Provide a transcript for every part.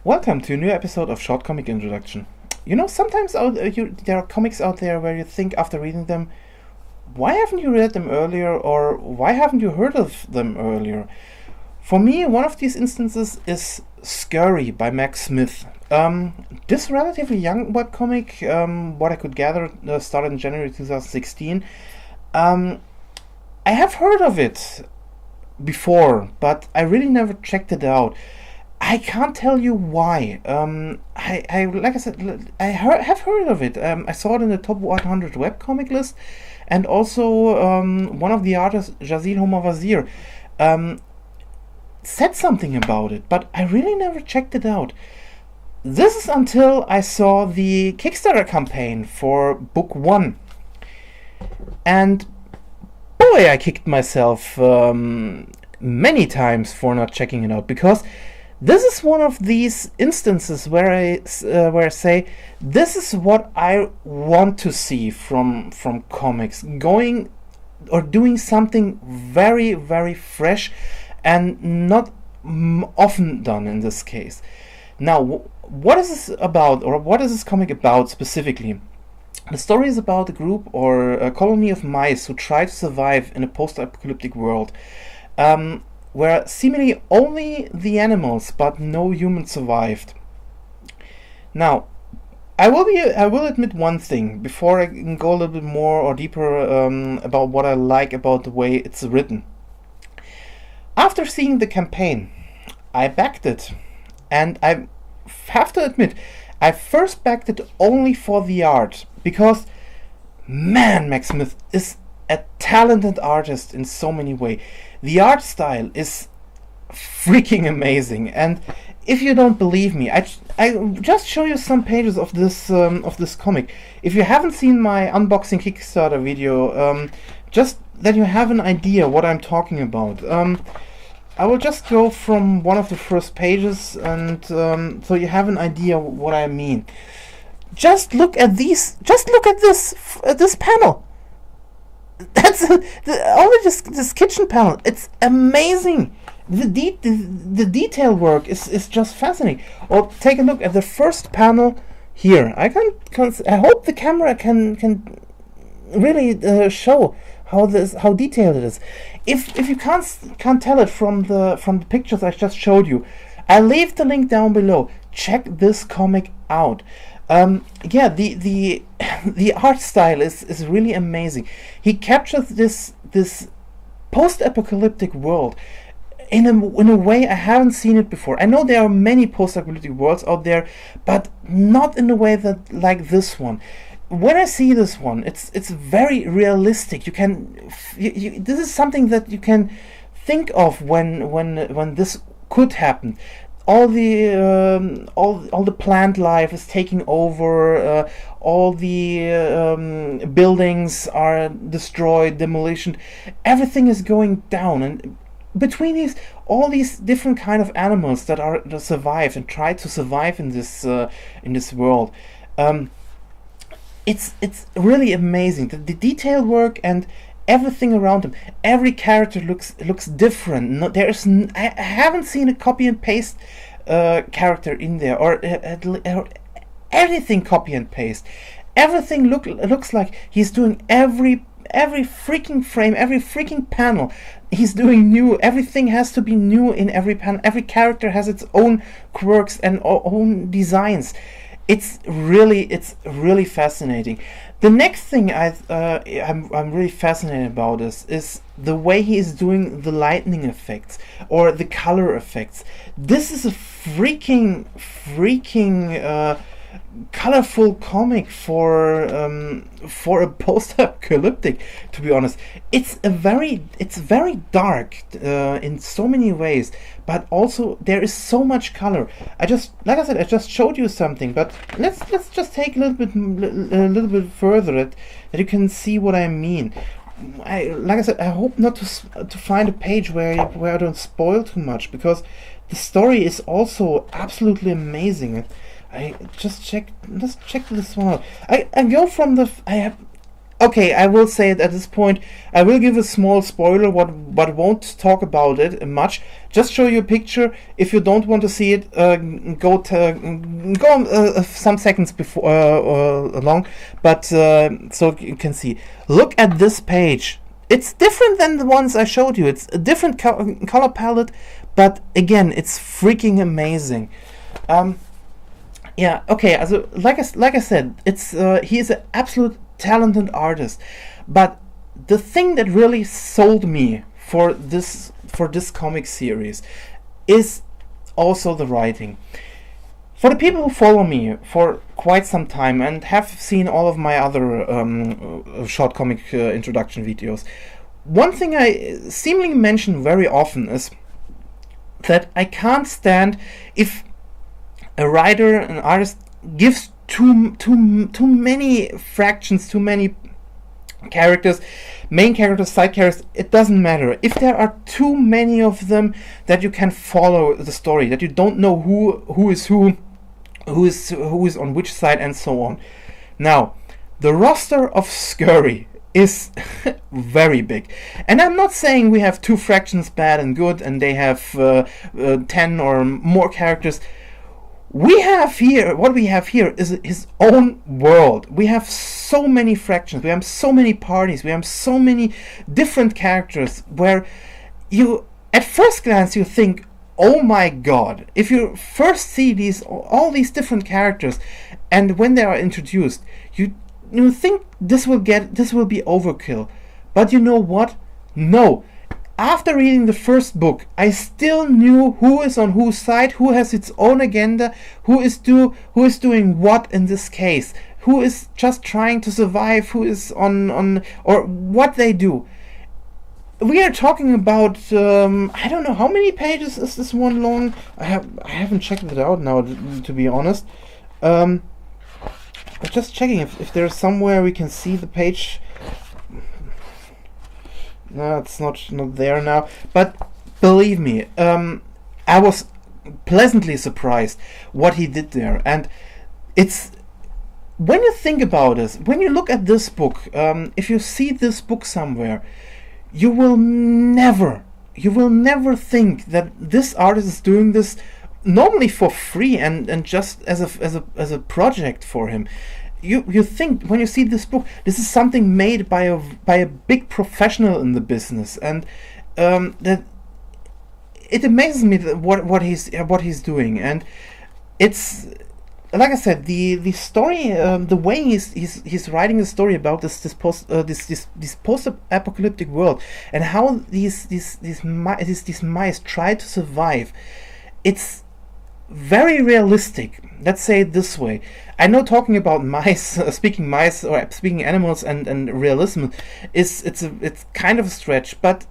Welcome to a new episode of Short Comic Introduction. You know, sometimes there are comics out there where you think after reading them, why haven't you read them earlier, or why haven't you heard of them earlier? For me, one of these instances is Scurry by Max Smith. This relatively young webcomic, what I could gather, started in January 2016. I have heard of it before, but I really never checked it out. I can't tell you why. Like I said, have heard of it. I saw it in the top 100 webcomic list, and also one of the artists, Jazil Homavazir, said something about it, but I really never checked it out. This is until I saw the Kickstarter campaign for Book 1. And boy, I kicked myself many times for not checking it out, because this is one of these instances where I say, this is what I want to see from comics, going or doing something very, very fresh and not often done in this case. Now, what is this about, or what is this comic about specifically? The story is about a group or a colony of mice who try to survive in a post-apocalyptic world, where seemingly only the animals but no humans survived. Now, I will admit one thing before I can go a little bit more or deeper about what I like about the way it's written. After seeing the campaign, I backed it, and I have to admit, I first backed it only for the art, because man, Max Smith is a talented artist in so many ways. The art style is freaking amazing, and if you don't believe me, I just show you some pages of this comic. If you haven't seen my unboxing Kickstarter video, just that you have an idea what I'm talking about. I will just go from one of the first pages, and so you have an idea what I mean. Just look at these. Just look at this panel. That's only this kitchen panel. It's amazing. The detail work is just fascinating. Or take a look at the first panel here. I hope the camera can really show how detailed it is. If you can't tell it from the pictures I just showed you, I'll leave the link down below. Check this comic out. Yeah, the art style is really amazing. He captures this post-apocalyptic world in a way I haven't seen it before. I know there are many post-apocalyptic worlds out there, but not in a way that like this one. When I see this one, it's very realistic. This is something that you can think of when this could happen. All the plant life is taking over. All the buildings are destroyed, demolition. Everything is going down, and between all these different kind of animals that survive and try to survive in this world. It's really amazing. The detail work and everything around them. Every character looks different. No, I haven't seen a copy and paste character in there, or anything copy and paste. Everything looks like he's doing every freaking frame, every freaking panel. He's doing new. Everything has to be new in every panel. Every character has its own quirks and own designs. It's really fascinating. The next thing I'm really fascinated about is the way he is doing the lightning effects or the color effects. This is a freaking colorful comic for a post-apocalyptic. To be honest, it's very dark in so many ways, but also there is so much color. Like I said, I just showed you something, but let's just take a little bit further that you can see what I mean. Like I said, I hope not to find a page where I don't spoil too much, because the story is also absolutely amazing. Let's check this one out. I go from okay, I will say it at this point. I will give a small spoiler, but won't talk about it much. Just show you a picture. If you don't want to see it, go some seconds before along, but so you can see. Look at this page. It's different than the ones I showed you. It's a different color palette, but again, it's freaking amazing. Yeah, okay. Also, like I said, it's he is an absolute talented artist, but the thing that really sold me for this comic series is also the writing. For the people who follow me for quite some time and have seen all of my other short comic introduction videos, one thing I seemingly mention very often is that I can't stand if a writer, an artist, gives too many fractions, too many characters, main characters, side characters. It doesn't matter if there are too many of them that you can follow the story, that you don't know who is on which side, and so on. Now, the roster of Scurry is very big, and I'm not saying we have two fractions, bad and good, and they have 10 or more characters. What we have here is his own world. We have so many fractions, we have so many parties, we have so many different characters where you, at first glance, you think, oh my god. If you first see all these different characters, and when they are introduced, you think this will be overkill. But you know what? No. After reading the first book, I still knew who is on whose side, who has its own agenda, who is doing what in this case, who is just trying to survive, who is on or what they do. We are talking about I don't know how many pages is this one long. I haven't checked it out now, to be honest. But just checking if there's somewhere we can see the page. No, it's not there now. But believe me, I was pleasantly surprised what he did there. And it's, when you think about this, when you look at this book, if you see this book somewhere, you will never think that this artist is doing this normally for free and just as a project for him. You think, when you see this book, this is something made by a big professional in the business, and that it amazes me that what he's doing. And it's, like I said, the story, the way he's writing a story about this post-apocalyptic world, and how these mice try to survive. It's very realistic. Let's say it this way. I know talking about mice, speaking animals and realism it's kind of a stretch, but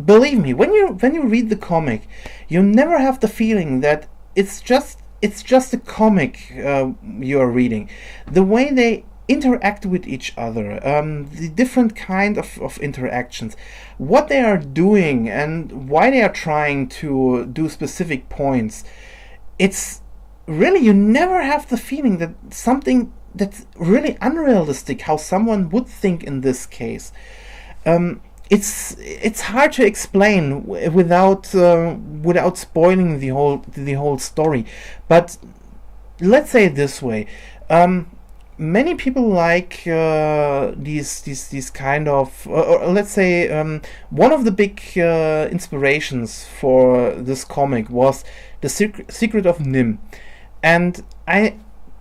believe me, when you read the comic, you never have the feeling that it's just a comic you are reading. The way they interact with each other, the different kind of interactions, what they are doing and why they are trying to do specific points, it's really, you never have the feeling that something that's really unrealistic, how someone would think in this case. It's hard to explain without spoiling the whole story. But let's say it this way: many people like these kind of, or let's say, one of the big inspirations for this comic was the Secret of Nim. And I,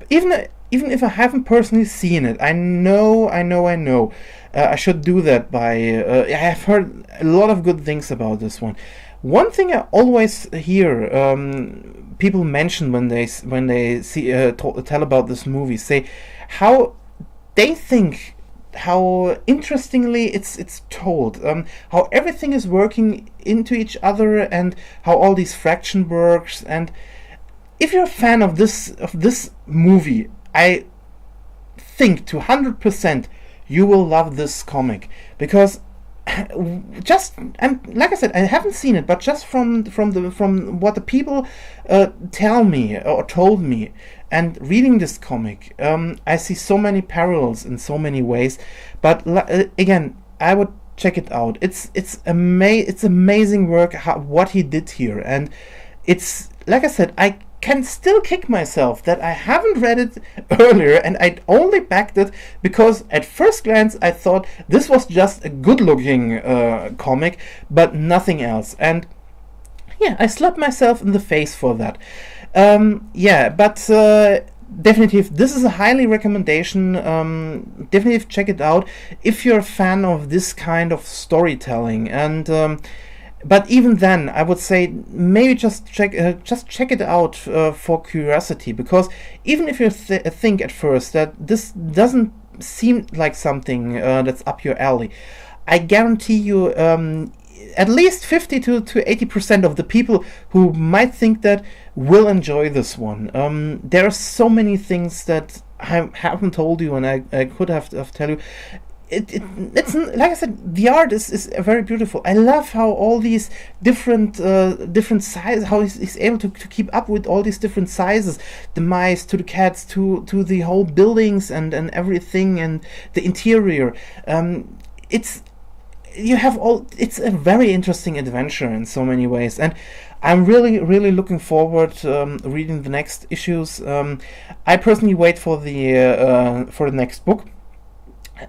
even if I haven't personally seen it, I know, I should do that by. I have heard a lot of good things about this one. One thing I always hear people mention when they see tell about this movie, say how they think, how interestingly it's told, how everything is working into each other, and how all these fraction works. And if you're a fan of this movie, I think to 100% you will love this comic, because just, and like I said, I haven't seen it, but just from what the people tell me or told me, and reading this comic, I see so many parallels in so many ways. But again, I would check it out. It's amazing work what he did here, and it's like I said, I can still kick myself that I haven't read it earlier, and I only backed it because at first glance I thought this was just a good-looking comic, but nothing else. And yeah, I slapped myself in the face for that. Definitely, this is a highly recommendation. Definitely check it out if you're a fan of this kind of storytelling. And but even then, I would say maybe just check it out for curiosity, because even if you think at first that this doesn't seem like something that's up your alley, I guarantee you at least 50 to 80% of the people who might think that will enjoy this one. There are so many things that I haven't told you, and I could have tell you. It's like I said, the art is very beautiful. I love how all these different sizes, how he's able to keep up with all these different sizes, the mice to the cats to the whole buildings and everything, and the interior. It's a very interesting adventure in so many ways, and I'm really looking forward reading the next issues. I personally wait for the next book.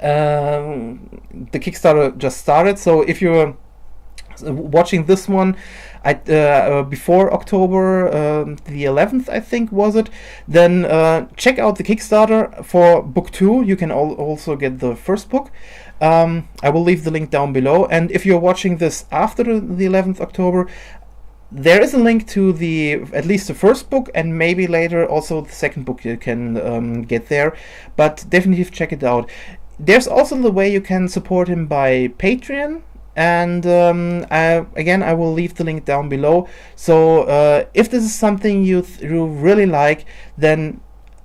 The Kickstarter just started, so if you're watching this one before October the 11th, I think was it, then check out the Kickstarter for book 2. You can also get the first book. I will leave the link down below, and if you're watching this after the 11th October, there is a link to at least the first book, and maybe later also the second book you can get there, but definitely check it out. There's also the way you can support him by Patreon, and I will leave the link down below. So if this is something you really like, then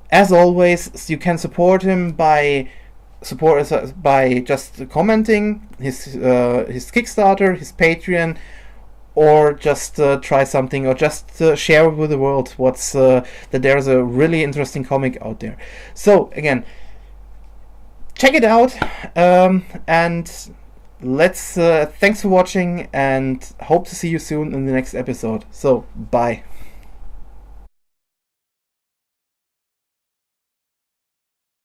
as always you can support him by just commenting his Kickstarter, his Patreon, or just try something, or just share with the world that there's a really interesting comic out there. So again, check it out, and thanks for watching, and hope to see you soon in the next episode. So bye.